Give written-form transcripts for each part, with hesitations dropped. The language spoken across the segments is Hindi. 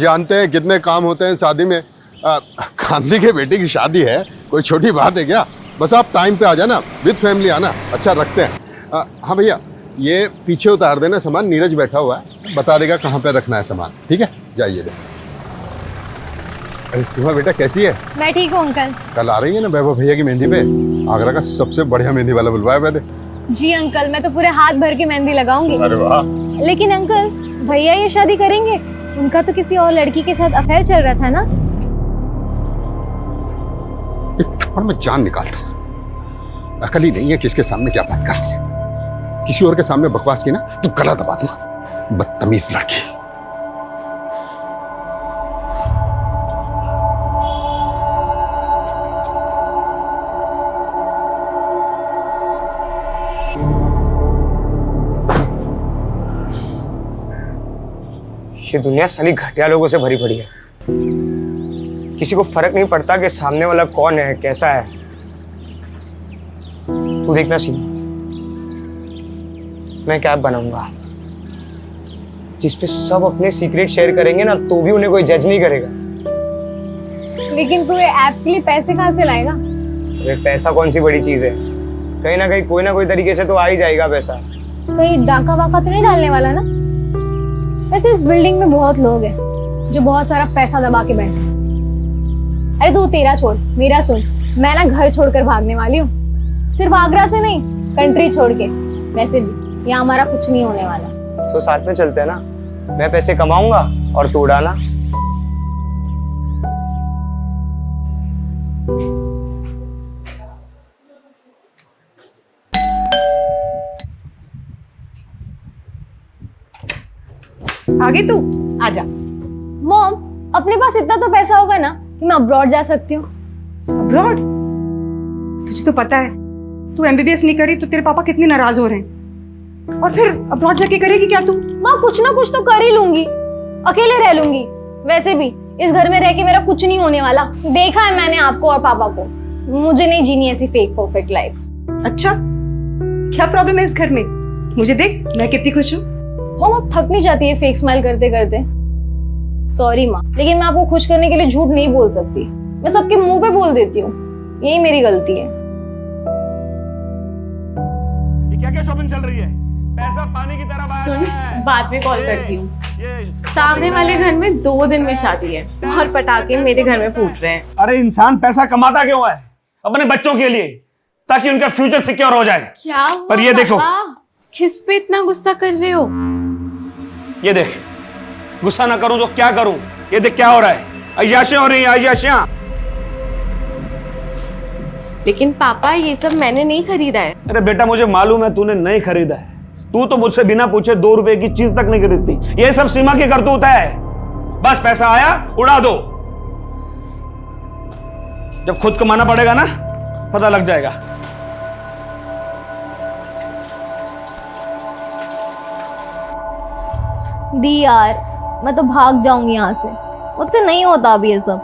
जानते हैं कितने काम होते हैं शादी में। गांधी के बेटी की शादी है, कोई छोटी बात है क्या? बस आप टाइम पे आ जाना, विद फैमिली आना। अच्छा रखते हैं। हाँ भैया, ये पीछे उतार देना सामान, नीरज बैठा हुआ है, बता देगा कहाँ पे रखना है सामान। ठीक है, जाइए जैसे। अरे सीमा बेटा कैसी है? मैं ठीक हूँ अंकल। कल आ रही है ना वैभव भैया की मेहंदी पे? आगरा का सबसे बढ़िया मेहंदी वाला बुलवाया मैंने। जी अंकल, मैं तो पूरे हाथ भर के मेहंदी लगाऊंगी। अरे वाह। लेकिन अंकल, भैया ये शादी करेंगे? उनका तो किसी और लड़की के साथ अफेयर चल रहा था ना? एक थप्पड़ में जान निकालता हूँ। अकल ही नहीं है किसके सामने क्या बात कर रही है। किसी और के सामने बकवास की ना तो गला दबा दूंगा। बदतमीज लड़की। ये दुनिया साली घटिया लोगों से भरी पड़ी है। किसी को फर्क नहीं पड़ता कि सामने वाला कौन है, कैसा है। तू देखना सीमा, मैं क्या बनाऊंगा जिसपे सब अपने सीक्रेट शेयर करेंगे ना, तो भी उन्हें कोई जज नहीं करेगा। लेकिन तू ये ऐप के लिए पैसे कहाँ से लाएगा? अरे पैसा कौन सी बड़ी चीज है, कहीं ना कहीं कोई ना कोई तरीके से तो आ ही जाएगा पैसा। कहीं डाका वाका तो नहीं डालने वाला ना? वैसे इस बिल्डिंग में बहुत लोग हैं जो बहुत सारा पैसा दबा के बैठे हैं। अरे तू तेरा छोड़, मेरा सुन। मैं ना घर छोड़कर भागने वाली हूँ, सिर्फ आगरा से नहीं, कंट्री छोड़ के। वैसे भी यहाँ हमारा कुछ नहीं होने वाला। तो साथ में चलते हैं ना, मैं पैसे कमाऊंगा और तू उड़ाना। आगे तू आजा। मॉम, अपने पास इतना तो पैसा होगा ना कि मैं अब्रॉड जा सकती हूँ। अब्रॉड? तुझे तो पता है तू एमबीबीएस नहीं करी तो तेरे पापा कितने नाराज हो रहे हैं। और फिर अब्रॉड जाके करेगी क्या तू? माँ कुछ ना कुछ तो कर ही लूंगी, अकेले रह लूंगी। वैसे भी इस घर में रह के मेरा कुछ नहीं होने वाला। देखा है मैंने आपको और पापा को। मुझे नहीं जीनी ऐसी फेक परफेक्ट लाइफ। अच्छा, क्या प्रॉब्लम है इस घर में? मुझे देख, मैं कितनी खुश हूँ। मॉम आप थक नहीं जाती है फेक स्माइल करते करते? सॉरी माँ, लेकिन मैं आपको खुश करने के लिए झूठ नहीं बोल सकती। मैं सबके मुंह पे बोल देती हूँ, यही मेरी गलती है। ये क्या क्या शॉपिंग चल रही है? पैसा पानी की तरह बहा रहा है। सुन, बाद में कॉल करती हूँ। सामने वाले घर में 2 दिन में शादी है और पटाखे मेरे घर में फूट रहे हैं। अरे इंसान पैसा कमाता क्यों है? अपने बच्चों के लिए, ताकि उनका फ्यूचर सिक्योर हो जाए। क्या पर ये देखो, किस पे इतना गुस्सा कर रहे हो? ये देख, गुस्सा ना करूं तो क्या करूं? ये देख क्या हो रहा है, अय्याशियां हो रही हैं, अय्याशियां। लेकिन पापा ये सब मैंने नहीं खरीदा है। अरे बेटा मुझे मालूम है तूने नहीं खरीदा है। तू तो मुझसे बिना पूछे 2 रुपए की चीज तक नहीं खरीदती। ये सब सीमा की करतूत है। बस पैसा आया उड़ा दो। जब खुद कमाना पड़ेगा ना, पता लग जाएगा। दी यार, मैं तो भाग जाऊंगी यहाँ से। मुझसे नहीं होता अभी ये सब।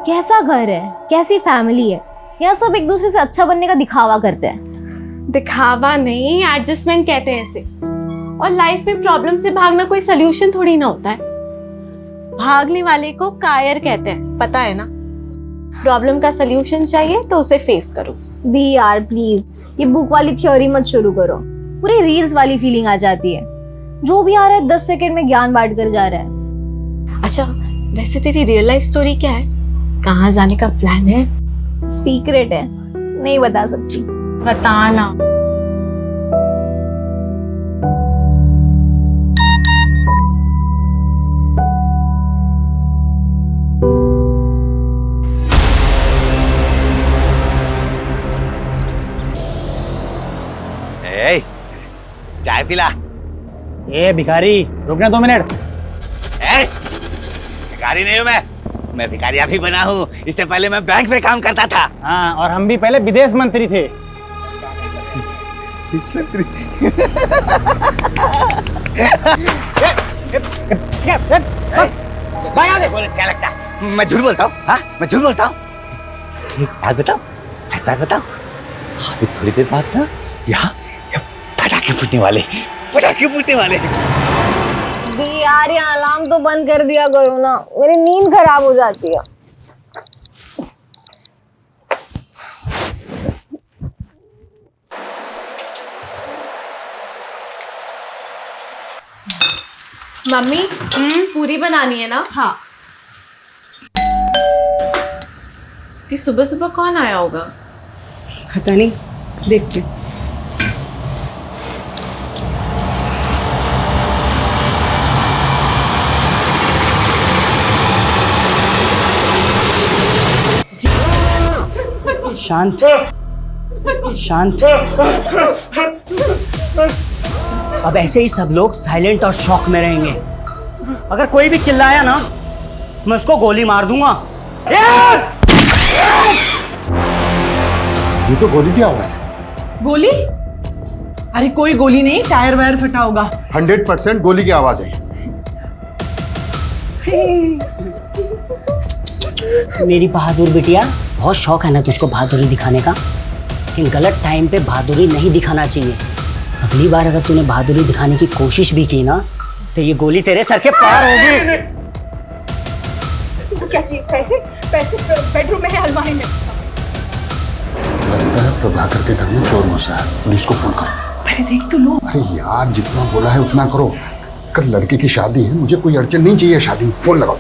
कैसा घर है, कैसी फैमिली है। यहाँ सब एक दूसरे से अच्छा बनने का दिखावा करते हैं। दिखावा नहीं, एडजस्टमेंट कहते हैं इसे। और लाइफ में प्रॉब्लम से भागना कोई सोल्यूशन थोड़ी ना होता है। भागने वाले को कायर कहते हैं, पता है ना? प्रॉब्लम का सोल्यूशन चाहिए तो उसे फेस करो। दी यार प्लीज, ये बुक वाली थ्योरी मत शुरू करो। पूरी रील्स वाली फीलिंग आ जाती है। जो भी आ रहा है 10 सेकंड में ज्ञान बांट कर जा रहा है। अच्छा, वैसे तेरी रियल लाइफ स्टोरी क्या है? कहाँ जाने का प्लान है? सीक्रेट है, नहीं बता सकती। बताना। चाय पिला। ए भिखारी, रुकना 2 मिनट। भिखारी नहीं हूँ मैं भिखारी अभी बना हूँ। इससे पहले मैं बैंक में काम करता था। हाँ, और हम भी पहले विदेश मंत्री थे। क्या लगता है मैं झूठ बोलता हूँ? हाँ, मैं झूठ बोलता हूँ। एक बात बताओ, सच बात बताओ। अभी थोड़ी देर बाद ना यहाँ पटाखे फूटने वाले, पटाखे फूटने वाले। दीदी यार ये अलार्म तो बंद कर दिया करो ना, मेरी नींद खराब हो जाती है। मम्मी पूरी बनानी है ना? हाँ। इतनी सुबह सुबह कौन आया होगा? पता नहीं, देखते हैं। शांत शांत। अब ऐसे ही सब लोग साइलेंट और शॉक में रहेंगे। अगर कोई भी चिल्लाया ना, मैं उसको गोली मार दूंगा। ये तो गोली की आवाज है। गोली? अरे कोई गोली नहीं, टायर वायर फटा होगा। 100% गोली की आवाज है। मेरी बहादुर बिटिया, बहुत शौक है ना तुझको बहादुरी दिखाने का, लेकिन गलत टाइम पे बहादुरी नहीं दिखाना चाहिए। अगली बार अगर तूने बहादुरी दिखाने की कोशिश भी की ना, तो ये गोली तेरे सर के पार होगी। क्या चाहिए? पैसे? पैसे बेडरूम में है, अलमारी में। लगता है प्रभाकर के घर में चोर घुसा है, पुलिस को फोन करो। अरे देख तो लो। अरे यार जितना बोला है उतना करो। कल लड़के की शादी है, मुझे कोई अड़चन नहीं चाहिए शादी में। फोन लगाओ।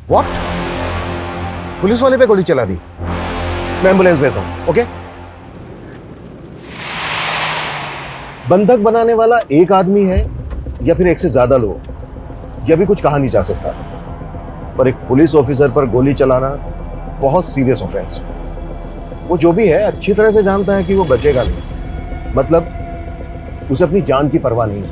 What? पुलिस वाले पे गोली चला दी। मैं एम्बुलेंस भेज रहा हूं, ओके? बंधक बनाने वाला एक आदमी है या फिर एक से ज्यादा लोग, यह भी कुछ कहा नहीं जा सकता। पर एक पुलिस ऑफिसर पर गोली चलाना बहुत सीरियस ऑफेंस। वो जो भी है अच्छी तरह से जानता है कि वो बचेगा नहीं, मतलब उसे अपनी जान की परवाह नहीं है।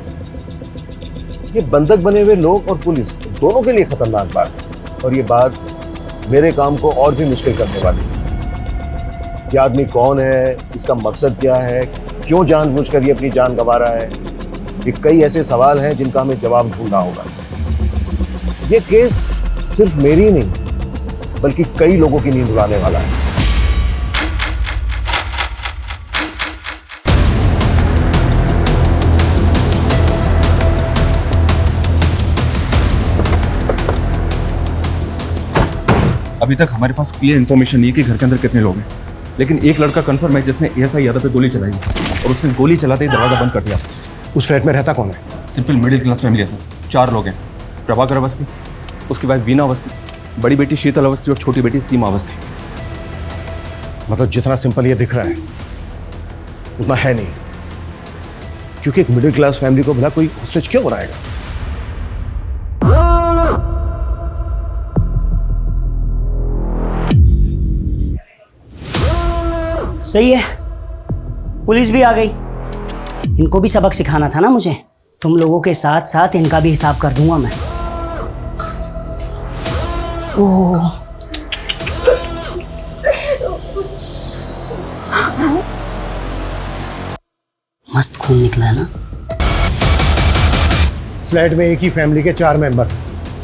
ये बंधक बने हुए लोग और पुलिस दोनों के लिए खतरनाक बात है, और ये बात मेरे काम को और भी मुश्किल करने वाली है। ये आदमी कौन है, इसका मकसद क्या है, क्यों जानबूझकर ये अपनी जान गंवा रहा है, ये कई ऐसे सवाल हैं जिनका हमें जवाब ढूंढना होगा। ये केस सिर्फ मेरी नहीं बल्कि कई लोगों की नींद उड़ाने वाला है। अभी तक हमारे पास क्लियर इन्फॉर्मेशन नहीं है कि घर के अंदर कितने लोग हैं, लेकिन एक लड़का कंफर्म है जिसने एएसआई यादव पे गोली चलाई और उसने गोली चलाते ही दरवाजा बंद कर दिया। उस फ्लैट में रहता कौन है? सिंपल मिडिल क्लास फैमिली है सर। 4 लोग हैं। प्रभाकर अवस्थी, उसकी वाइफ वीना अवस्थी, बड़ी बेटी शीतल अवस्थी और छोटी बेटी सीमा अवस्थी। मतलब जितना सिंपल ये दिख रहा है उतना है नहीं, क्योंकि एक मिडिल क्लास फैमिली को भला कोई हॉस्टेज क्यों बनाएगा? सही है, पुलिस भी आ गई। इनको भी सबक सिखाना था ना मुझे। तुम लोगों के साथ साथ इनका भी हिसाब कर दूंगा मैं। ओह, मस्त खून निकला है ना। फ्लैट में एक ही फैमिली के 4 मेंबर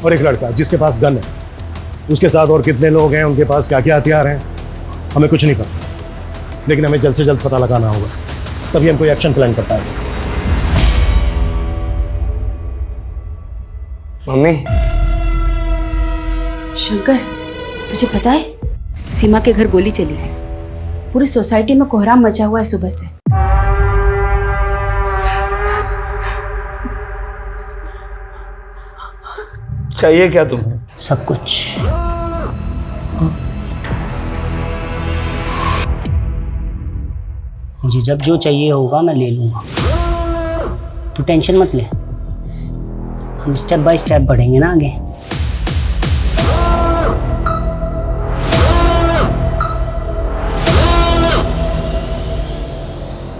और एक लड़का जिसके पास गन है। उसके साथ और कितने लोग हैं, उनके पास क्या क्या हथियार हैं, हमें कुछ नहीं पता, लेकिन हमें जल्द से जल्द पता लगाना होगा, तभी हम कोई एक्शन प्लान कर पाएंगे। मम्मी, शंकर, तुझे पता है सीमा के घर गोली चली है। पूरी सोसाइटी में कोहराम मचा हुआ है सुबह से। चाहिए क्या तुम्हें? सब कुछ। मुझे जब जो चाहिए होगा मैं ले लूंगा, तू टेंशन मत ले। हम स्टेप बाय स्टेप बढ़ेंगे ना आगे।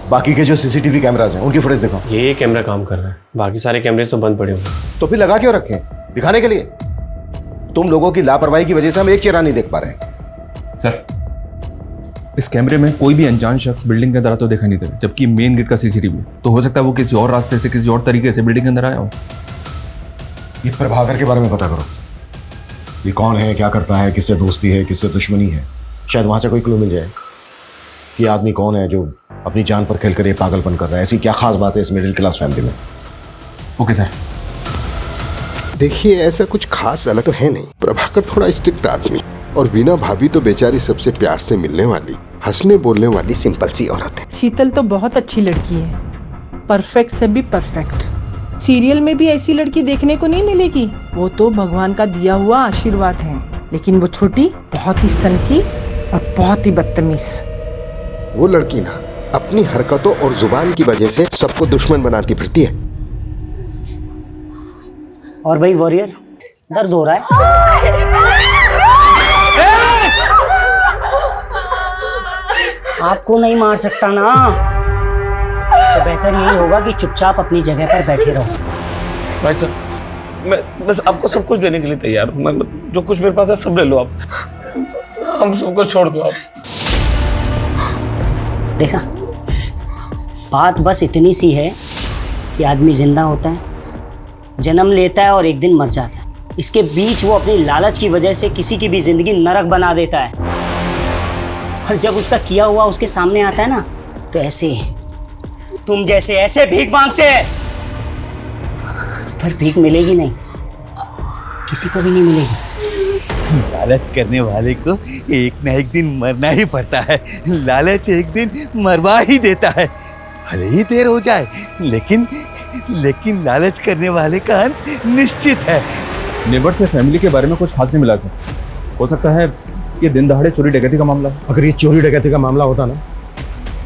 बाकी के जो सीसीटीवी कैमरास हैं उनकी फुटेज दिखाओ। ये कैमरा काम कर रहा है, बाकी सारे कैमरे तो बंद पड़े हुए। तो फिर लगा क्यों रखे? दिखाने के लिए। तुम लोगों की लापरवाही की वजह से हम एक चेहरा नहीं देख पा रहे। सर, इस कैमरे में कोई भी अनजान शख्स बिल्डिंग के अंदर आता तो देखा नहीं दे, जबकि मेन गेट का सीसीटीवी तो हो सकता है वो किसी और रास्ते से, किसी और तरीके से बिल्डिंग के अंदर आया हो। ये प्रभाकर के बारे में पता करो। ये कौन है, क्या करता है, किससे दोस्ती है, किससे दुश्मनी है। शायद वहां से कोई क्लू मिल जाए कि आदमी कौन है जो अपनी जान पर खेल कर ये पागलपन कर रहा है। ऐसी क्या खास बात है इस मिडिल क्लास फैमिली में। Okay sir. देखिए, ऐसा कुछ खास अलग तो है नहीं। प्रभाकर थोड़ा स्ट्रिक्ट आदमी और वीना भाभी तो बेचारी सबसे प्यार से मिलने वाली, हंसने बोलने वाली सिंपल सी औरत है। शीतल तो बहुत अच्छी लड़की है, परफेक्ट से भी परफेक्ट। सीरियल में भी ऐसी लड़की देखने को नहीं मिलेगी। वो तो भगवान का दिया हुआ आशीर्वाद है। लेकिन वो छोटी बहुत ही सनकी और बहुत ही बदतमीज। वो लड़की ना अपनी हरकतों और जुबान की वजह से सबको दुश्मन बनाती फिरती है। और भाई वॉरियर, दर्द हो रहा है? आपको नहीं मार सकता ना, तो बेहतर यही होगा कि चुपचाप अपनी जगह पर बैठे रहो। भाई साहब, मैं बस आपको सब कुछ देने के लिए तैयार हूँ। मैं जो कुछ मेरे पास है सब ले लो आप, हम सबको छोड़ दो आप। देखा, बात बस इतनी सी है कि आदमी जिंदा होता है, जन्म लेता है और एक दिन मर जाता है। इसके बीच वो अपनी लालच की वजह से किसी की भी जिंदगी नरक बना देता है। और जब उसका किया हुआ उसके सामने आता है ना, तो ऐसे तुम जैसे ऐसे भीख मांगते हैं, पर भीख मिलेगी नहीं, किसी को भी नहीं मिलेगी। लालच करने वाले को एक ना एक दिन मरना ही पड़ता है। लालच एक दिन मरवा ही देता है, भले ही देर हो जाए, लेकिन लालच करने वाले का अंत निश्चित है। नेबर से फैमिली के बारे में कुछ खास नहीं मिला सर। हो सकता है ये दिन दहाड़े चोरी डकैती का मामला है। अगर ये चोरी डकैती का मामला होता ना,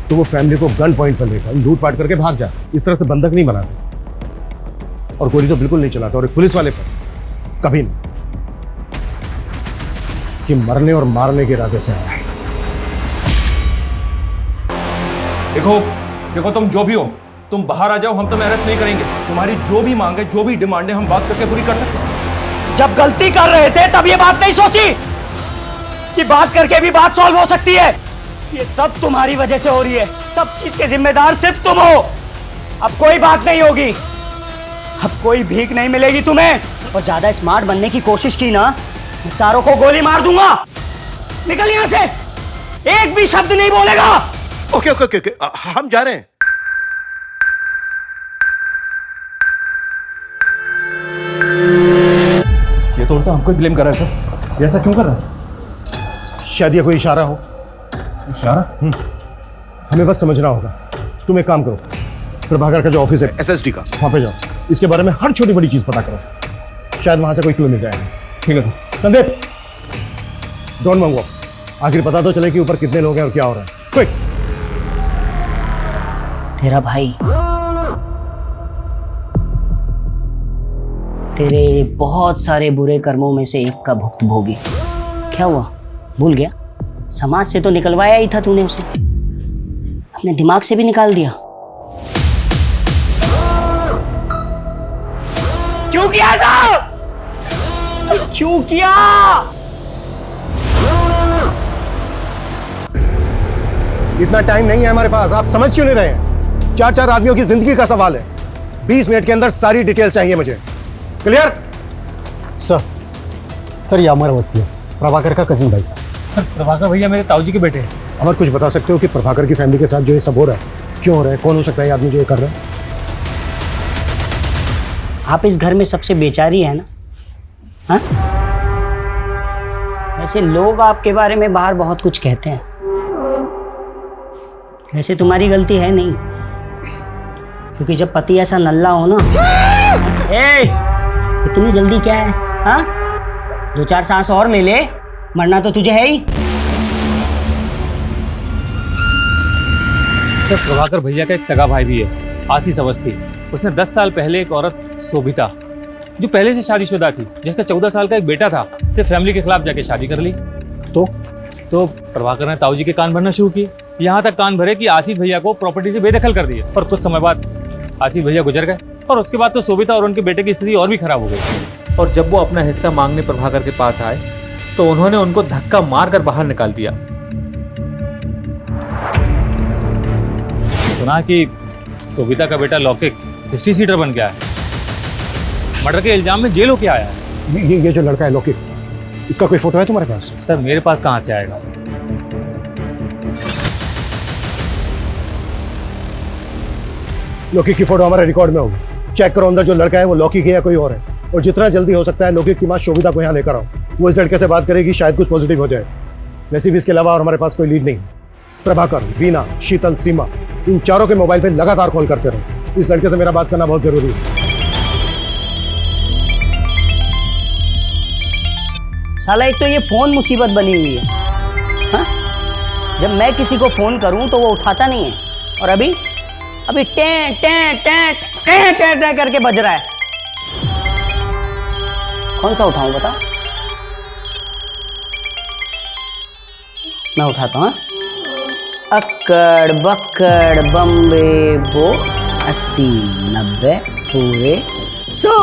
तो वो फैमिली को गन पॉइंट पर लेकर लूटपाट करके भाग जाते। इस तरह से बंधक नहीं बनाते, और गोली तो बिल्कुल नहीं चलाता। और एक पुलिस वाले पर कभी नहीं, कि मरने और मारने के इरादे से आया है। देखो तुम जो भी हो, तुम बाहर आ जाओ, हम तुम्हें अरेस्ट नहीं करेंगे। तुम्हारी जो भी मांग है, जो भी डिमांड है, हम बात करके पूरी कर सकते हैं। जब गलती कर रहे थे तब ये बात नहीं सोची कि बात करके भी बात सॉल्व हो सकती है। ये सब तुम्हारी वजह से हो रही है। सब चीज के जिम्मेदार सिर्फ तुम हो। अब कोई बात नहीं होगी, अब कोई भीख नहीं मिलेगी तुम्हें। और ज्यादा स्मार्ट बनने की कोशिश की ना, मैं चारों को गोली मार दूंगा। निकल यहां से, एक भी शब्द नहीं बोलेगा। ओके ओके ओके ओके, हम जा रहे हैं। ये तो उल्टा हमको ब्लेम कर रहा है सर। ये ऐसा क्यों कर रहा है? शायद ये कोई इशारा हो। इशारा? हमें बस समझना होगा। तुम एक काम करो, प्रभाकर का जो ऑफिस है एसएसडी का, वहां पे जाओ। इसके बारे में हर छोटी बड़ी चीज पता करो। शायद वहां से कोई क्लू मिल जाएगा। ठीक है सर। संदीप, डोंट मंगो, आखिर पता तो चले कि ऊपर कितने लोग हैं और क्या हो रहा है। क्विक। तेरा भाई तेरे बहुत सारे बुरे कर्मों में से एक का भुक्तभोगी। क्या हुआ, भूल गया? समाज से तो निकलवाया ही था तूने उसे, अपने दिमाग से भी निकाल दिया। क्यों किया साहब? क्यों किया? इतना टाइम नहीं है हमारे पास, आप समझ क्यों नहीं रहे हैं? 4-4 आदमियों की जिंदगी का सवाल है। 20 मिनट के अंदर सारी डिटेल चाहिए मुझे। क्लियर? सर ये अमर अवस्थी है, प्रभाकर का कजिन भाई। सर, प्रभाकर भैया मेरे ताऊजी के बेटे हैं। अमर, कुछ बता सकते हो कि प्रभाकर की फैमिली के साथ जो ये सब हो रहा है, क्यों हो रहा है? कौन हो सकता है आदमी जो ये कर रहा है? आप इस घर में सबसे बेचारी है ना? हाँ? वैसे लोग आपके बारे में बाहर बहुत कुछ कहते हैं, वैसे तुम्हारी गलती है नहीं, क्योंकि जब पति ऐसा नल्ला हो ना। इतनी जल्दी क्या है? हाँ, 2-4 सांस और ले ले, मरना तो तुझे है ही। सर, प्रभाकर भैया का एक सगा भाई भी है, आशीष अवस्थी। उसने 10 साल पहले एक औरत शोभिता, जो पहले से शादीशुदा थी, जिसका 14 साल का एक बेटा था, से फैमिली के खिलाफ जाके शादी कर ली। तो प्रभाकर ने ताऊजी के कान भरना शुरू किए। यहाँ तक कान भरे कि आशीष भैया को प्रॉपर्टी से बेदखल कर दिया। और कुछ समय बाद आशीष भैया गुजर गए, और उसके बाद तो शोभिता और उनके बेटे की स्थिति और भी खराब हो गई। और जब वो अपना हिस्सा मांगने प्रभाकर के पास आए तो उन्होंने उनको धक्का मारकर बाहर निकाल दिया। सुना कि सोभिता का बेटा लौकिक हिस्ट्री सीटर बन गया है, मर्डर के इल्जाम में जेल होके आया है। ये जो लड़का है लौकिक, इसका कोई फोटो है तुम्हारे पास? सर मेरे पास कहां से आएगा? लौकिक की फोटो हमारे रिकॉर्ड में होगी, चेक करो अंदर जो लड़का है वो लौकिक है या कोई और है, और जितना जल्दी हो सकता है लौकिक की माँ शोभिता को यहाँ लेकर आओ। वो इस लड़के से बात करेगी, शायद कुछ पॉजिटिव हो जाए। वैसे भी इसके अलावा और हमारे पास कोई लीड नहीं। प्रभाकर, वीना, शीतल, सीमा, इन चारों के मोबाइल पे लगातार कॉल करते रहो। इस लड़के से मेरा बात करना बहुत जरूरी है। साला एक तो ये फोन मुसीबत बनी हुई है, हाँ? जब मैं किसी को फोन करूं तो वो उठाता नहीं है, और अभी टे टे टे टे टे टे करके बज रहा है। कौन सा उठाऊं बता? मैं उठाता हूं। अक्कड़ बक्कड़ बम्बे बो 80 90 पूरे 100।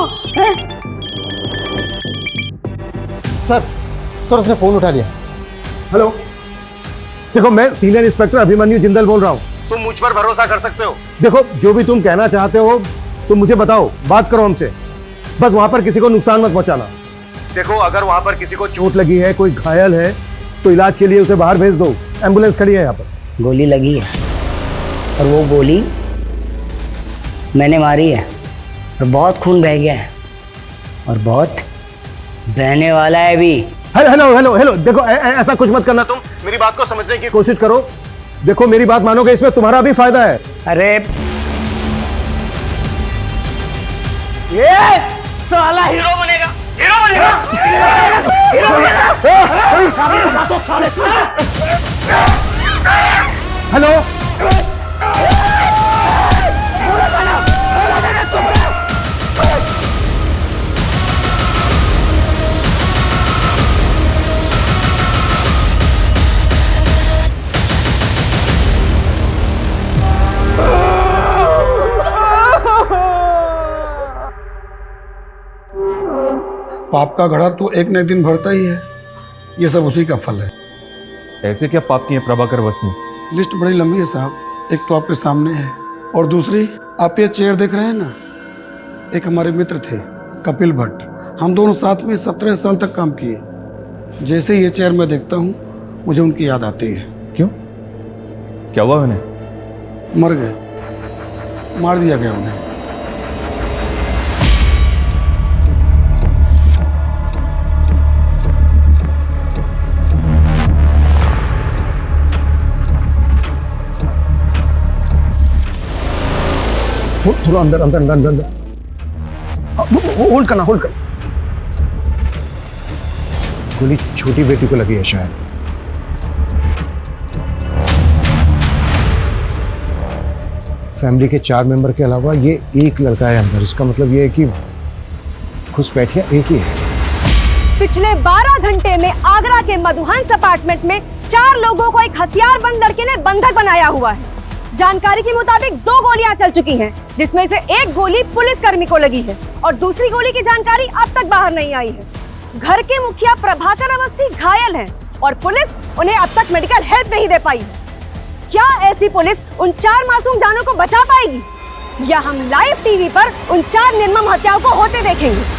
सर उसने फोन उठा लिया। हेलो, देखो मैं सीनियर इंस्पेक्टर अभिमन्यु जिंदल बोल रहा हूँ। तुम मुझ पर भरोसा कर सकते हो। देखो जो भी तुम कहना चाहते हो तुम मुझे बताओ, बात करो हमसे, बस वहां पर किसी को नुकसान मत पहुंचाना। देखो अगर वहां पर किसी को चोट लगी है, कोई घायल है, तो इलाज के लिए उसे बाहर भेज दो, एम्बुलेंस खड़ी है यहाँ पर। गोली लगी है और वो गोली मैंने मारी है, और बहुत खून बह गया है और बहुत बहने वाला है भी। हेलो हेलो हेलो, देखो ऐसा कुछ मत करना, तुम मेरी बात को समझने की कोशिश करो। देखो मेरी बात मानोगे, इसमें तुम्हारा भी फायदा है। अरे ये साला हीरो बनेगा, हीरो बनेगा, हीरो बनेगा। हेलो पाप का घड़ा तो एक न एक दिन भरता ही है, ये सब उसी का फल है। ऐसे क्या पाप किए प्रभाकर वसनी? लिस्ट बड़ी लंबी है साहब, एक तो आपके सामने है, और दूसरी आप ये चेयर देख रहे हैं ना, एक हमारे मित्र थे कपिल भट्ट, हम दोनों साथ में 17 साल तक काम किए। जैसे ये चेयर मैं देखता हूँ मुझे उनकी याद आती है। क्यों, क्या हुआ उन्हें? मर गए, मार दिया गया उन्हें। थोड़ा अंदर अंदर अंदर अंदर, होल्ड करना, होल्ड कर। गोली छोटी बेटी को लगी है शायद। फैमिली के 4 मेंबर के अलावा ये एक लड़का है अंदर, इसका मतलब ये है कि घुसपैठिया एक ही है। पिछले 12 घंटे में आगरा के मधुहंस अपार्टमेंट में 4 लोगों को एक हथियारबंद लड़के ने बंधक बनाया हुआ है। जानकारी के मुताबिक 2 गोलियां चल चुकी हैं, जिसमें से एक गोली पुलिसकर्मी को लगी है और दूसरी गोली की जानकारी अब तक बाहर नहीं आई है। घर के मुखिया प्रभाकर अवस्थी घायल हैं और पुलिस उन्हें अब तक मेडिकल हेल्प नहीं दे पाई। क्या ऐसी पुलिस उन 4 मासूम जानों को बचा पाएगी, या हम लाइव टीवी पर उन 4 निर्मम हत्याओं को होते देखेंगे?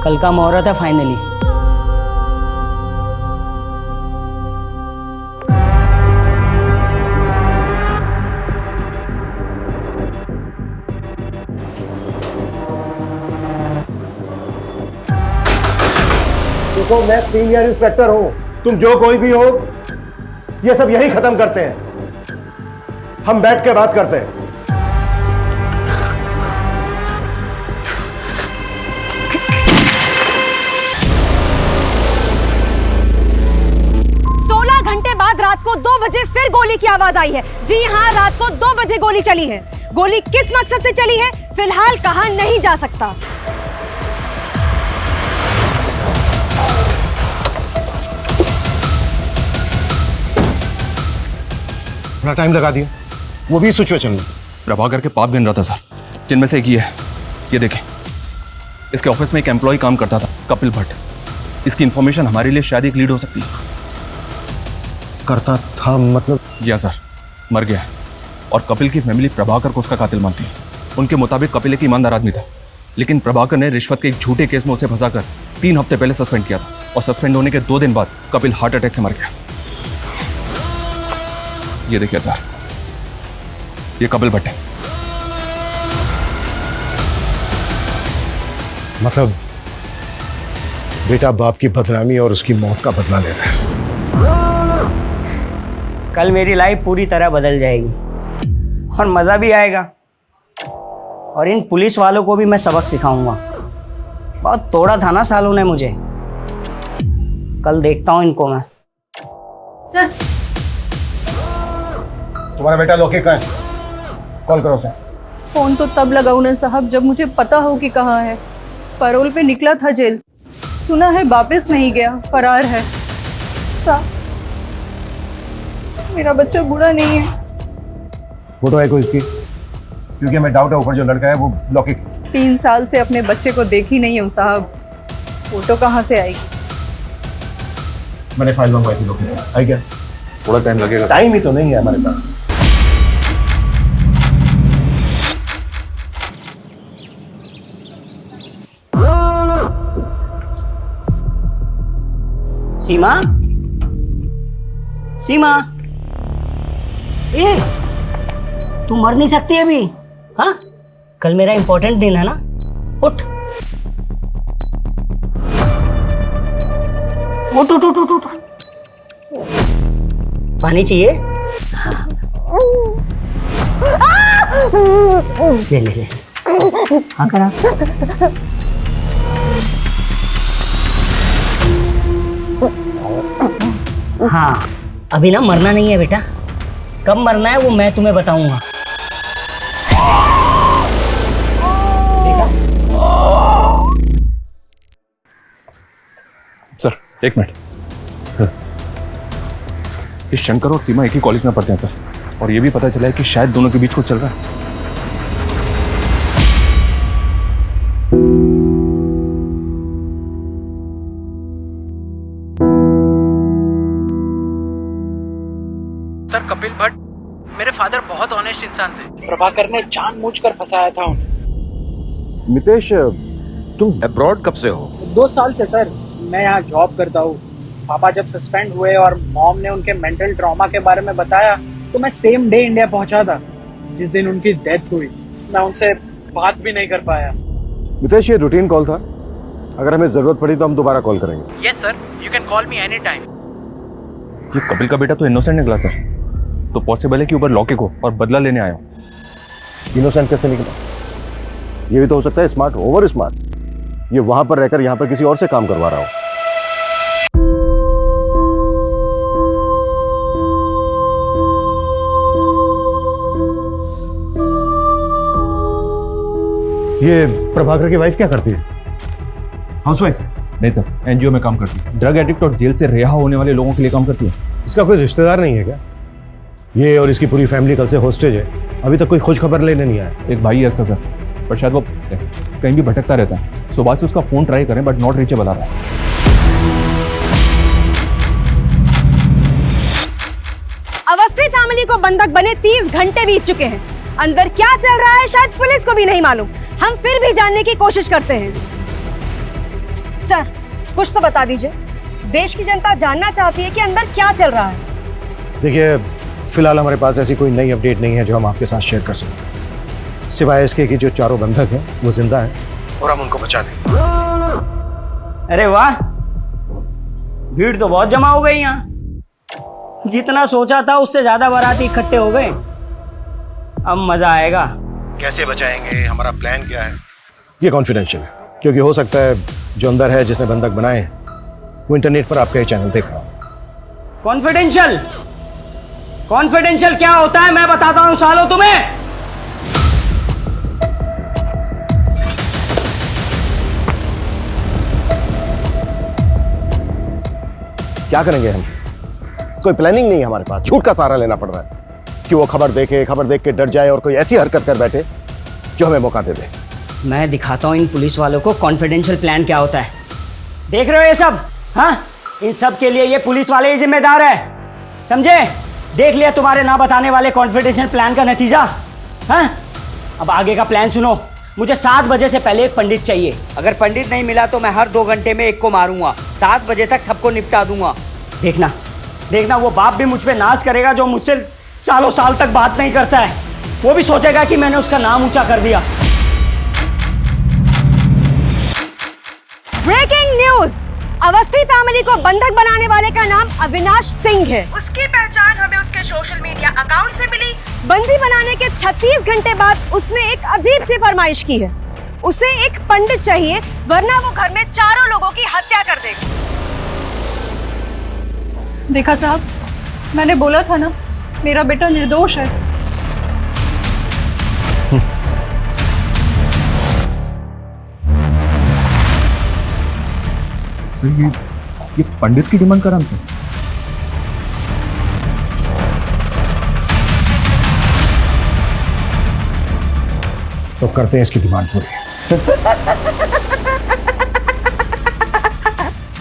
कल का मुहूर्त है फाइनली। देखो मैं सीनियर इंस्पेक्टर हूं, तुम जो कोई भी हो, ये सब यही खत्म करते हैं। हम बैठ के बात करते हैं। 16 घंटे बाद रात को 2 बजे फिर गोली की आवाज आई है। जी हाँ, रात को 2 बजे गोली चली है। गोली किस मकसद से चली है फिलहाल कहा नहीं जा सकता। बड़ा टाइम लगा दिया, वो भी सिचुएशन में। प्रभाकर के पाप गिन रहा था सर, जिनमें से एक ये है। ये देखें, इसके ऑफिस में एक एम्प्लॉय काम करता था, कपिल भट्ट। इसकी इंफॉर्मेशन हमारे लिए शायद एक लीड हो सकती है। करता था मतलब? या सर, मर गया है और कपिल की फैमिली प्रभाकर को उसका कातिल मानती है। उनके मुताबिक कपिल एक ईमानदार आदमी था, लेकिन प्रभाकर ने रिश्वत के एक झूठे केस में उसे फंसाकर 3 हफ्ते पहले सस्पेंड किया था और सस्पेंड होने के 2 दिन बाद कपिल हार्ट अटैक से मर गया। ये देखिए सर, ये कपिल भट्ट है। मतलब बेटा बाप की बदनामी और उसकी मौत का बदला ले रहा है। कल मेरी लाइफ पूरी तरह बदल जाएगी और मज़ा भी आएगा, और इन पुलिस वालों को भी मैं सबक सिखाऊंगा। बहुत तोड़ा था ना सालों ने मुझे, कल देखता हूँ इनको मैं। सर, तुम्हारा बेटा लोके कहाँ है? कॉल करो उसे। फोन तो तब लगाऊं ना साहब जब मुझे पता हो कि कहाँ है। पैरोल पे निकला था जेल से, सुना है वापस नहीं गया, फरार है। साहब, मेरा बच्चा बुरा नहीं है। फोटो है कोई इसकी? क्योंकि हमें डाउट है ऊपर जो लड़का है वो लोके। 3 साल से अपने बच्चे को देखी नहीं हूँ साहब, फोटो कहाँ से आएगी? मैंने फाइल मंगवाई थी लोके, आई क्या? थोड़ा टाइम लगेगा। टाइम ही तो नहीं है हमारे पास। सीमा, सीमा, ए, तू मर नहीं सकती अभी? हाँ, कल मेरा इंपॉर्टेंट दिन है ना, उठ उठ उठ उठ उठ उठ। पानी चाहिए? हाँ। ले ले ले, हाँ करा। हाँ, अभी ना मरना नहीं है बेटा, कब मरना है वो मैं तुम्हें बताऊंगा। Sir, 1 minute. इस शंकर और सीमा एक ही कॉलेज में पढ़ते हैं सर, और ये भी पता चला है कि शायद दोनों के बीच कुछ चल रहा है। सर, कपिल भट्ट मेरे फादर बहुत ऑनेस्ट इंसान थे। प्रभाकर ने जानबूझकर फंसाया था उन्हें। मितेश, तुम अब्रॉड कब से हो? 2 साल से सर, मैं यहाँ जॉब करता हूँ। पापा जब सस्पेंड हुए और मॉम ने उनके मेंटल ट्रॉमा के बारे में बताया तो मैं सेम डे इंडिया पहुंचा था जिस दिन उनकी डेथ हुई। मैं उनसे बात भी नहीं कर पाया। मितेश, ये रूटीन कॉल था, अगर हमें जरूरत पड़ी तो हम दोबारा कॉल करेंगे। Yes sir, you can call me any time. ये कपिल का बेटा तो इनोसेंट निकला सर, तो पॉसिबल है कि ऊपर लॉके को और बदला लेने आया हो। इनोसेंट कैसे निकला? ये भी तो हो सकता है स्मार्ट, ओवर स्मार्ट। ये वहां पर रहकर यहां पर किसी और से काम करवा रहा हो। ये प्रभाकर की वाइफ क्या करती है? हाउसवाइफ है? नहीं सर, एनजीओ में काम करती है। ड्रग एडिक्ट और जेल से रिहा होने वाले लोगों के लिए काम करती है। इसका कोई रिश्तेदार नहीं है क्या? ये और इसकी पूरी फैमिली कल से हॉस्टेज है, अभी तक कोई खोज खबर लेने नहीं आया। एक भाई है इसका सर, पर शायद वो कहीं भी भटकता रहता है। सुबह से उसका फोन ट्राई करें बट नॉट रीचेबल आ रहा है। अवस्थी फैमिली को बंधक बने 30 घंटे बीत चुके हैं। अंदर क्या चल रहा है शायद पुलिस को भी नहीं मालूम। हम फिर भी जानने की कोशिश करते हैं। सर, कुछ तो बता दीजिए। देश की जनता जानना चाहती है कि अंदर क्या चल रहा है। देखिए, फिलहाल हमारे पास ऐसी कोई नई अपडेट नहीं है जो हम आपके साथ शेयर कर सकते हैं, सिवाय इसके कि जो चारों बंधक हैं वो जिंदा हैं और हम उनको बचा देंगे। अरे वाह, भीड़ तो बहुत जमा हो गई यहाँ। जितना सोचा था उससे ज्यादा बाराती इकट्ठे हो गए। अब मजा आएगा। कैसे बचाएंगे, हमारा प्लान क्या है, ये कॉन्फिडेंशियल है, क्योंकि हो सकता है जो अंदर है जिसने बंधक बनाए हैं वो इंटरनेट पर आपका ये चैनल देख रहा हो। कॉन्फिडेंशियल? कॉन्फिडेंशियल क्या होता है मैं बताता हूँ सालो तुम्हें। क्या करेंगे हम? कोई प्लानिंग नहीं है हमारे पास, झूठ का सहारा लेना पड़ रहा है कि वो खबर देख के डर जाए और कोई ऐसी हरकत कर बैठे जो हमें मौका दे दे। मैं दिखाता हूँ इन पुलिस वालों को कॉन्फिडेंशियल प्लान क्या होता है। देख रहे हो ये सब? हाँ, इन सब के लिए ये पुलिस वाले ही जिम्मेदार है, समझे? देख लिया तुम्हारे ना बताने वाले कॉन्फिडेंशियल प्लान का नतीजा। हाँ, अब आगे का प्लान सुनो। मुझे 7 बजे से पहले एक पंडित चाहिए। अगर पंडित नहीं मिला तो मैं हर 2 घंटे में एक को मारूंगा। 7 बजे तक सबको निपटा दूंगा। देखना देखना, वो बाप भी मुझ पे नाज करेगा जो मुझसे सालों साल तक बात नहीं करता है। वो भी सोचेगा कि मैंने उसका नाम ऊंचा कर दिया। Breaking news! अवस्थी फैमिली को बंधक बनाने वाले का नाम अविनाश सिंह है। उसकी पहचान हमें उसके सोशल मीडिया अकाउंट से मिली। बंदी बनाने के 36 घंटे बाद उसने एक अजीब सी फरमाइश की है। उसे एक पंडित चाहिए, वरना वो घर में चारों लोगों की हत्या कर देगा। देखा साहब, मैंने बोला था ना, मेरा बेटा निर्दोष है। ये पंडित की डिमांड करा हमसे। तो करते हैं इसकी डिमांड पूरी।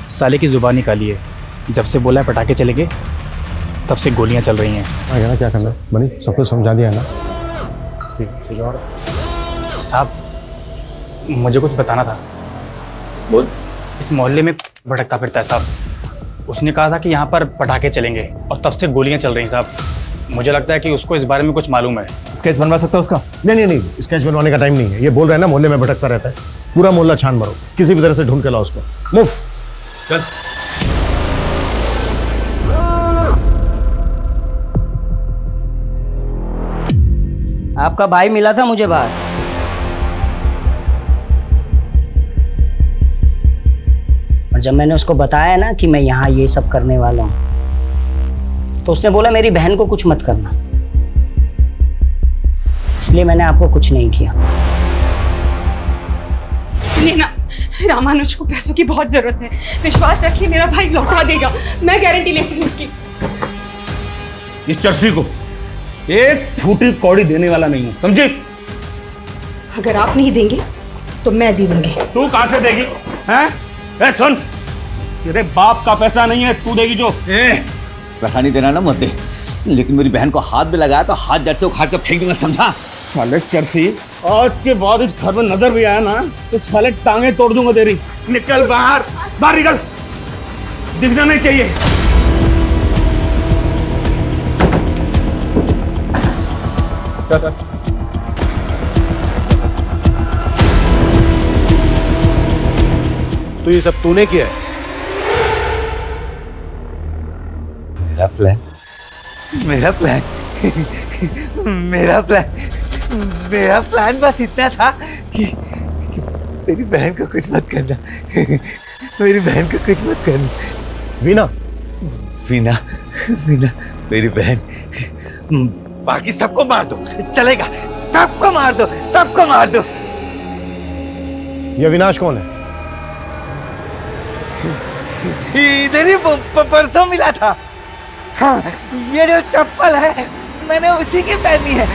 साले की जुबान निकाली है। जब से बोला है पटाखे चलेंगे तब से गोलियां चल रही हैं। आगे ना क्या करना है? बनी सब कुछ समझा दिया है ना? ठीक और साहब, मुझे कुछ बताना था। बोल। इस मोहल्ले में भटकता फिरता है साहब। उसने कहा था कि यहाँ पर पटाखे चलेंगे और तब से गोलियां चल रही हैं साहब। मुझे लगता है कि उसको इस बारे में कुछ मालूम है। स्केच बनवा सकता है उसका? नहीं, स्केच बनवाने का टाइम नहीं है। ये बोल रहे हैं ना मोहल्ले में भटकता रहता है। पूरा मोहल्ला छान मारो, किसी भी तरह से ढूंढ के लाओ उसको। मूव। चल। आपका भाई मिला था मुझे बाहर। और जब मैंने उसको बताया ना कि मैं यहाँ ये सब करने वाला हूँ, तो उसने बोला मेरी बहन को कुछ मत करना। इसलिए मैंने आपको कुछ नहीं किया। सुनिए ना, रामानुज को पैसों की बहुत जरूरत है। विश्वास रखिए, मेरा भाई लौटा देगा। मैं गारंटी लेती हूँ उसकी। इस चर्सी को एक फूटी कौड़ी देने वाला नहीं हूं, समझे? अगर आप नहीं देंगे तो मैं दे दूंगी। तू कहां से देगी? हैं? ए सुन, तेरे बाप का पैसा नहीं है, तू देगी जो। पैसा नहीं देना ना मत दे, लेकिन मेरी बहन को हाथ में लगाया तो हाथ जड़ से उखाड़ के फेंक दूंगा, समझा? साले चर्सी, आज के बाद इस घर में नजर भी आया ना तो साले टांगे तोड़ दूंगा तेरी। निकल बाहर, बाहर निकल, दिखना नहीं चाहिए। तो ये सब तूने किया है? मेरा प्लान मेरा प्लान बस इतना था कि मेरी बहन को कुछ मत करना। मेरी बहन को कुछ मत करना। वीना मेरी बहन। बाकी सबको मार दो, चलेगा। सबको मार दो। ये अविनाश कौन है? इधर ही परसों मिला था। हाँ, ये जो चप्पल है मैंने उसी की पहनी है।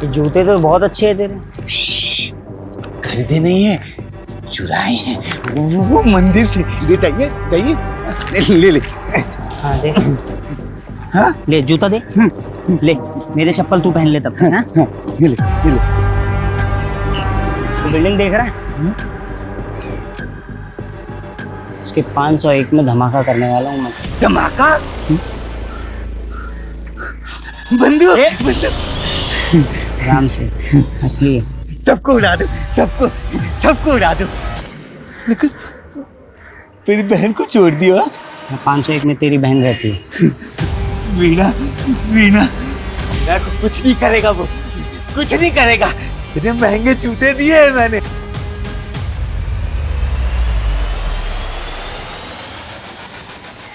जूते तो बहुत अच्छे हैं तेरे। खरीदे नहीं है, चुराए हैं वो मंदिर से। ले चाहिए चाहिए ले ले। हाँ दे। हाँ ले जूता दे। ले मेरे चप्पल तू पहन ले तब। हाँ ये ले ये ले। तो बिल्डिंग देख रहा है? इसके 501 में धमाका करने वाला हूँ मैं। धमाका? बंदूक आराम से असली है। सबको उड़ा दो, सबको उड़ा दो। लेकिन मेरी बहन को छोड़ दिया। 501 में तेरी बहन रहती है। वीणा को कुछ नहीं करेगा, वो कुछ नहीं करेगा। इतने महंगे जूते दिए हैं मैंने।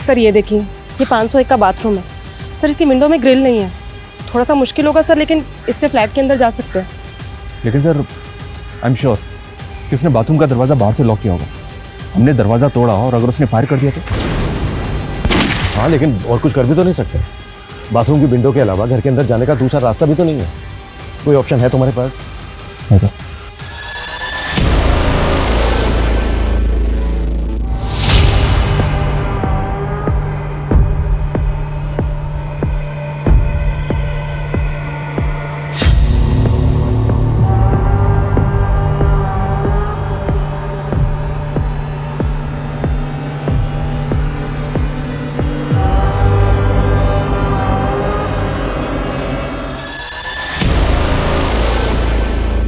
सर ये देखिए, ये 501 का बाथरूम है सर। इसकी विंडो में ग्रिल नहीं है, थोड़ा सा मुश्किल होगा सर, लेकिन इससे फ्लैट के अंदर जा सकते हैं। लेकिन सर आई एम श्योर कि उसने बाथरूम का दरवाज़ा बाहर से लॉक किया होगा। हमने दरवाज़ा तोड़ा और अगर उसने फायर कर दिया तो? हाँ लेकिन और कुछ कर भी तो नहीं सकते। बाथरूम की विंडो के अलावा घर के अंदर जाने का दूसरा रास्ता भी तो नहीं है। कोई ऑप्शन है तुम्हारे पास? है सर।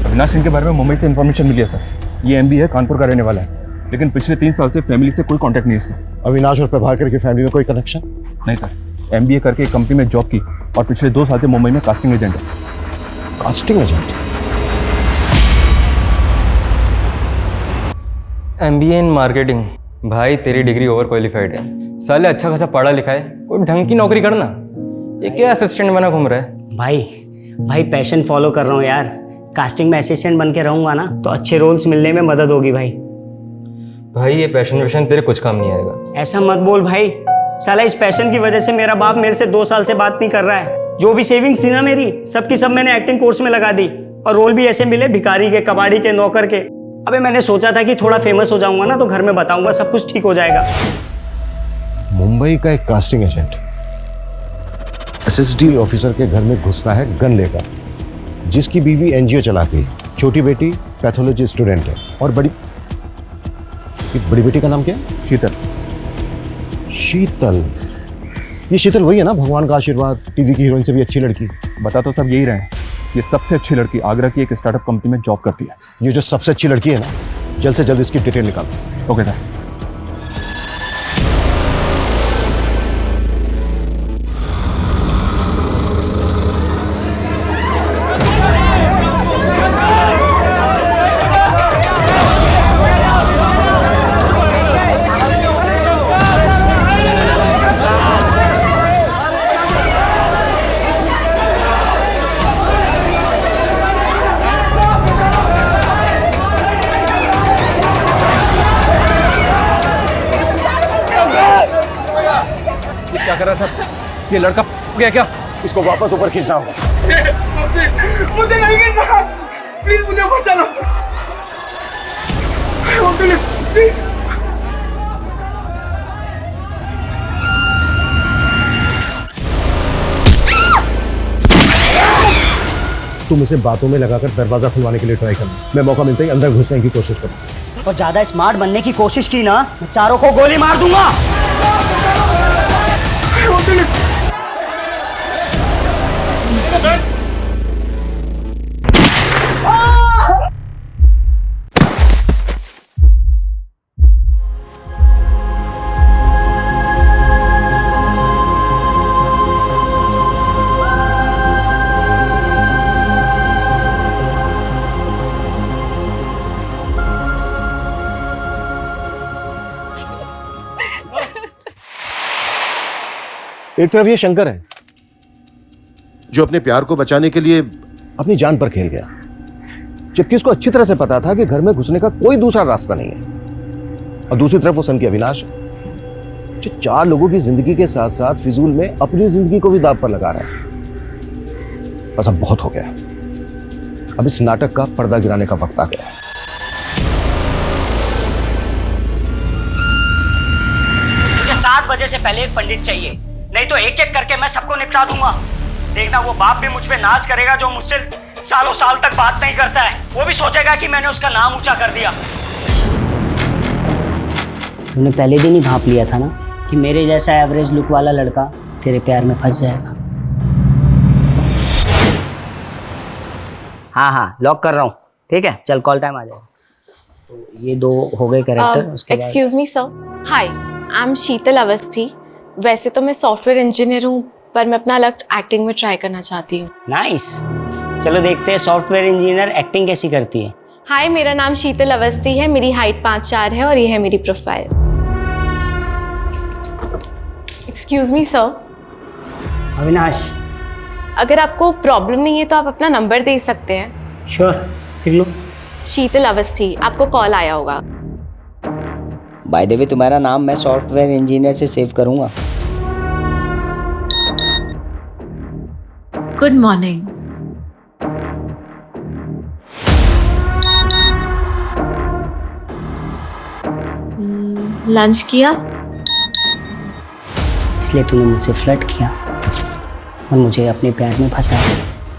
अविनाश सिंह के बारे में मुंबई से इन्फॉर्मेशन मिली है सर। ये एमबी है, कानपुर का रहने वाला है, लेकिन पिछले 3 साल से फैमिली से कोई कांटेक्ट नहीं है इसका। अविनाश और प्रभाकर की फैमिली में कोई कनेक्शन? नहीं सर। एमबीए करके एक कंपनी में जॉब की और पिछले 2 साल से मुंबई में कास्टिंग एजेंट है। Casting agent? MBA in marketing. भाई तेरी डिग्री ओवर क्वालिफाइड है, साले अच्छा खासा पढ़ा लिखा है, कोई ढंग की नौकरी करना। ये क्या असिस्टेंट बना घूम रहा है? भाई पैशन फॉलो कर रहा हूँ यार। कास्टिंग में असिस्टेंट बन के रहूंगा ना तो अच्छे रोल्स मिलने में मदद होगी भाई। ये पैशन तेरे कुछ काम नहीं आएगा। ऐसा मत बोल भाई, साला इस पैशन की वजह से मेरा बाप मेरे से 2 साल से बात नहीं कर रहा है। जो भी सेविंग्स थी ना मेरी, सबकी सब मैंने एक्टिंग कोर्स में लगा दी और रोल भी ऐसे मिले भिखारी के, कबाड़ी के, नौकर के। अबे मैंने सोचा था कि थोड़ा फेमस हो जाऊंगा ना तो घर में बताऊंगा, सब कुछ ठीक हो जाएगा। मुंबई का एक कास्टिंग एजेंट SSD ऑफिसर के घर में घुसता है गन लेकर, जिसकी बीवी एनजीओ चलाती है, छोटी बेटी पैथोलॉजी स्टूडेंट है और बड़ी बेटी का नाम क्या है? शीतल। ये शीतल वही है ना, भगवान का आशीर्वाद, टीवी की हीरोइन से भी अच्छी लड़की। बता तो सब यही रहे हैं। ये सबसे अच्छी लड़की आगरा की एक स्टार्टअप कंपनी में जॉब करती है। ये जो सबसे अच्छी लड़की है ना, जल्द से जल्द इसकी डिटेल निकालो। Okay sir. क्या कर रहा था? ये लड़का गया क्या? इसको वापस ऊपर खींचना होगा। मुझे नहीं गिरना, प्लीज मुझे ऊपर चलो। प्लीज। तुम इसे बातों में लगाकर दरवाजा खुलवाने के लिए ट्राई करना। मैं मौका मिलते ही अंदर घुसने की कोशिश करूँ। और ज्यादा स्मार्ट बनने की कोशिश की ना, मैं चारों को गोली मार दूंगा। एक तरफ ये शंकर है जो अपने प्यार को बचाने के लिए अपनी जान पर खेल गया, जबकि उसको अच्छी तरह से पता था कि घर में घुसने का कोई दूसरा रास्ता नहीं है। और दूसरी तरफ वो सन की अविनाश जो 4 लोगों की जिंदगी के साथ साथ फिजूल में अपनी जिंदगी को भी दांव पर लगा रहा है। बस अब बहुत हो गया, अब इस नाटक का पर्दा गिराने का वक्त आ गया है। बजे से पहले एक पंडित चाहिए, नहीं तो एक एक करके मैं सबको निपटा दूंगा। देखना वो बाप भी मुझ पे नाज करेगा जो मुझसे सालों साल तक बात नहीं करता है। वो भी सोचेगा कि मैंने उसका नाम ऊंचा कर दिया। तूने पहले दिन ही भांप लिया था ना कि मेरे जैसा एवरेज लुक वाला लड़का तेरे प्यार में फंस जाएगा। हाँ लॉक कर रहा हूँ, ठीक है? चल कॉल टाइम आ जाएगा। तो ये 2 हो गए character. Excuse me sir, hi, I am Sheetal Awasthi. वैसे तो मैं सॉफ्टवेयर इंजीनियर हूँ, पर मैं अपना लक एक्टिंग में ट्राई करना चाहती हूँ। नाइस, चलो देखते हैं सॉफ्टवेयर इंजीनियर एक्टिंग कैसी करती है। हाय, मेरा नाम शीतल अवस्थी है, मेरी हाइट 5'4" है और ये है मेरी profile. Excuse me sir. Avinash. अगर आपको प्रॉब्लम नहीं है तो आप अपना नंबर दे सकते हैं। श्योर, लिख लो। शीतल अवस्थी, आपको कॉल आया होगा। बाय द वे तुम्हारा नाम मैं सॉफ्टवेयर इंजीनियर से सेव करूंगा। Good morning. लंच किया? इसलिए तूने मुझसे फ्लर्ट किया और मुझे अपने प्यार में फंसाया,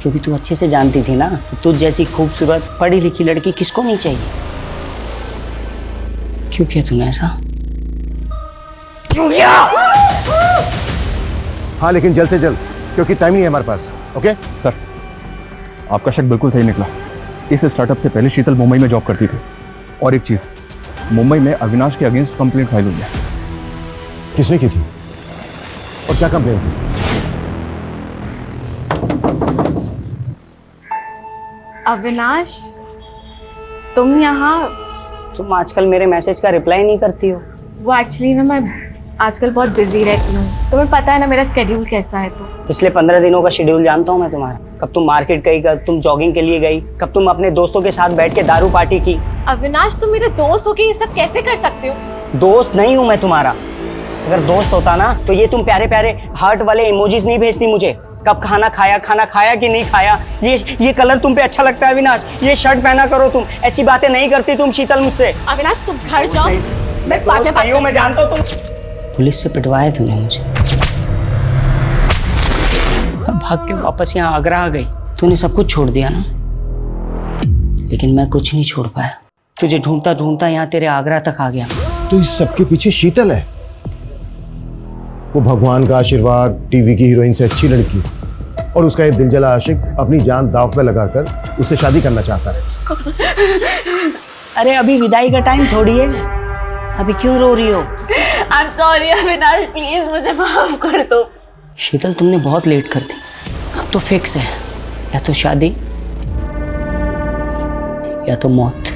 क्योंकि तू अच्छे से जानती थी ना कि तुझ जैसी खूबसूरत पढ़ी लिखी लड़की किसको नहीं चाहिए। क्यों किया तूने ऐसा? क्यों किया? हाँ, लेकिन जल्द से जल्द, क्योंकि टाइम नहीं है हमारे पास। ओके सर, आपका शक बिल्कुल सही निकला। इस स्टार्टअप से पहले शीतल मुंबई में जॉब करती थी। और एक चीज, मुंबई में अविनाश के अगेंस्ट कंप्लेंट फाइल हुई है। किसने की थी और क्या कंप्लेंट थी? अविनाश, तुम यहाँ? तुम आजकल मेरे मैसेज का रिप्लाई नहीं करती हो। वो एक्चुअली ना मैं आजकल बहुत बिजी रहती हूँ, तुम्हें पता है ना मेरा स्केड्यूल कैसा है। तो पिछले 15 दिनों का शेड्यूल जानता हूँ मैं तुम्हारा। कब तुम मार्केट गई, कब तुम जॉगिंग के लिए गई, कब तुम अपने दोस्तों के साथ बैठ के दारू पार्टी की। अविनाश, तुम मेरे दोस्त हो के ये सब कैसे कर सकते हो? दोस्त नहीं हूँ मैं तुम्हारा। अगर दोस्त होता ना तो ये तुम प्यारे प्यारे हार्ट वाले इमोजीज नहीं भेजती मुझे। कब खाना खाया कि नहीं खाया, ये कलर तुम पे अच्छा लगता है अविनाश, ये शर्ट पहना करो तुम, ऐसी बातें नहीं करती तुम शीतल मुझसे। अविनाश, तुम घर जाओ, मैं बाद में बात करती हूँ। मैं जानता हूँ तुम पुलिस से पिटवाया तूने मुझे और भाग के वापस यहाँ आगरा आ गई। तूने सब कुछ छोड़ दिया ना, लेकिन मैं कुछ नहीं छोड़ पाया। तुझे ढूंढता ढूंढता यहाँ तेरे आगरा तक आ गया। तो इस सबके पीछे शीतल है। वो भगवान का आशीर्वाद, टीवी की हीरोइन से अच्छी लड़की, और उसका एक दिलजला आशिक अपनी जान दांव पे लगाकर उससे शादी करना चाहता है। अरे अभी विदाई का टाइम थोड़ी है, अभी क्यों रो रही हो? I am sorry Avinash, please मुझे माफ कर दो। शीतल, तुमने बहुत लेट कर दी। अब तो फिक्स है, या तो शादी या तो मौत।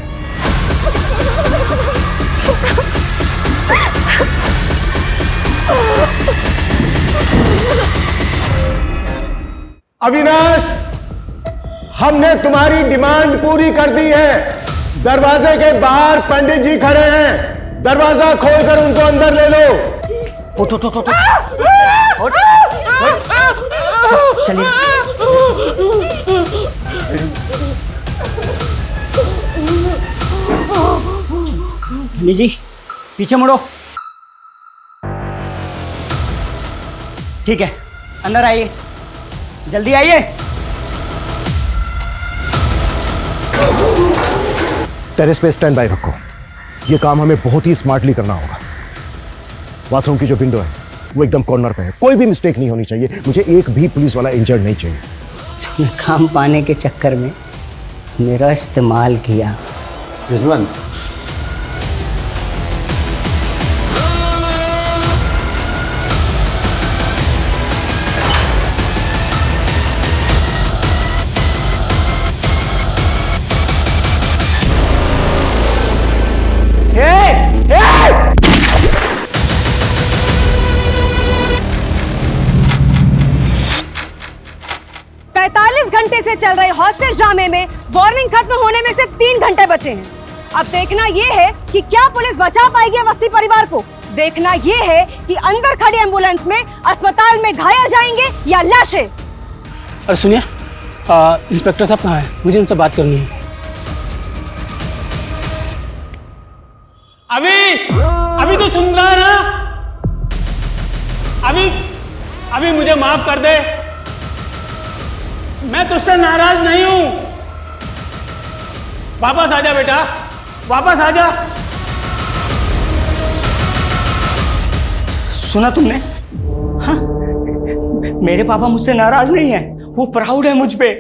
अविनाश, हमने तुम्हारी डिमांड पूरी कर दी है। दरवाजे के बाहर पंडित जी खड़े हैं, दरवाजा खोलकर उनको अंदर ले लो। उठ उठ उठ उठ उठ। चलिए। पंडित जी, पीछे मुड़ो। ठीक है, अंदर आइए, जल्दी आइए। टेरेस पे स्टैंड बाय रखो, ये काम हमें बहुत ही स्मार्टली करना होगा। बाथरूम की जो विंडो है वो एकदम कॉर्नर पे है, कोई भी मिस्टेक नहीं होनी चाहिए। मुझे एक भी पुलिस वाला इंजर्ड नहीं चाहिए। तूने काम पाने के चक्कर में मेरा इस्तेमाल किया। रिजवान, घंटे से चल रहे हॉस्टेज ड्रामे में वार्निंग खत्म होने में सिर्फ 3 घंटे बचे हैं। अब देखना ये है कि क्या पुलिस बचा पाएगी अवस्थी परिवार को। देखना ये है कि अंदर खड़ी एम्बुलेंस में अस्पताल में घायल जाएंगे या लाशें। और सुनिए, इंस्पेक्टर साहब कहाँ हैं? मुझे उनसे बात करनी है। अभी तो सुन रहा है ना? अभी मुझे माफ कर दे, मैं तुझसे नाराज नहीं हूं। वापस आ जा बेटा, वापस आ जा। सुना तुमने? हाँ, मेरे पापा मुझसे नाराज नहीं है, वो प्राउड है मुझ पे।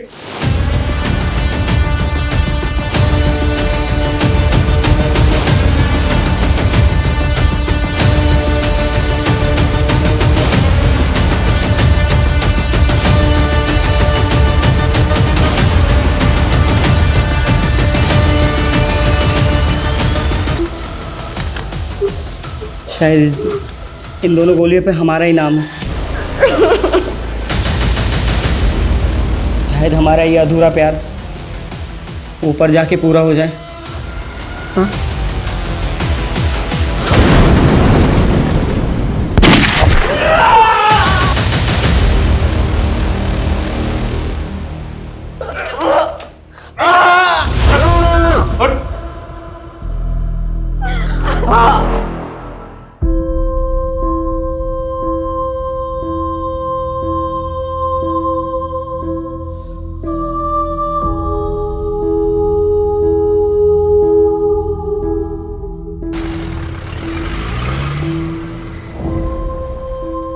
शायद इन दोनों गोलियों पे हमारा ही नाम है। शायद हमारा ये अधूरा प्यार ऊपर जाके पूरा हो जाए। हाँ?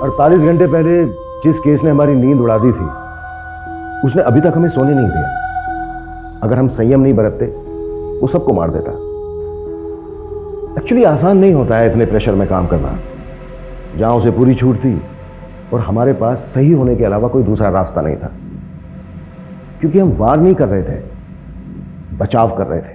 अड़तालीस घंटे पहले जिस केस ने हमारी नींद उड़ा दी थी, उसने अभी तक हमें सोने नहीं दिया। अगर हम संयम नहीं बरतते, वो सबको मार देता। एक्चुअली आसान नहीं होता है इतने प्रेशर में काम करना। जहां उसे पूरी छूट थी और हमारे पास सही होने के अलावा कोई दूसरा रास्ता नहीं था, क्योंकि हम वार नहीं कर रहे थे, बचाव कर रहे थे।